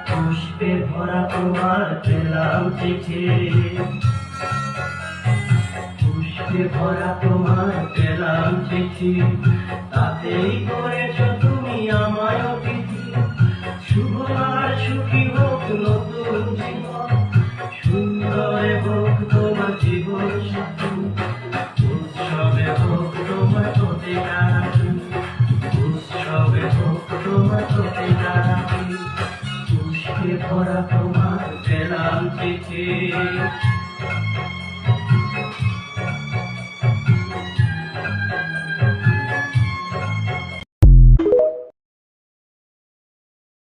পুষ্পে ভরা তোমার পেলাম চিঠি, পুষ্পে ভরা তোমার পেলাম চিঠি, তাতেই করেছ তুমি আমার অতিথি। শুভ আর সুখী হোক নতুন জীবন, সুন্দর হোক তোমার জীবন সাথী, উৎসবে হোক তোমার প্রতিকার, উৎসবে হোক তোমার প্রতিকার। পুষ্পে ভরা তোমার পেলাম চিঠি।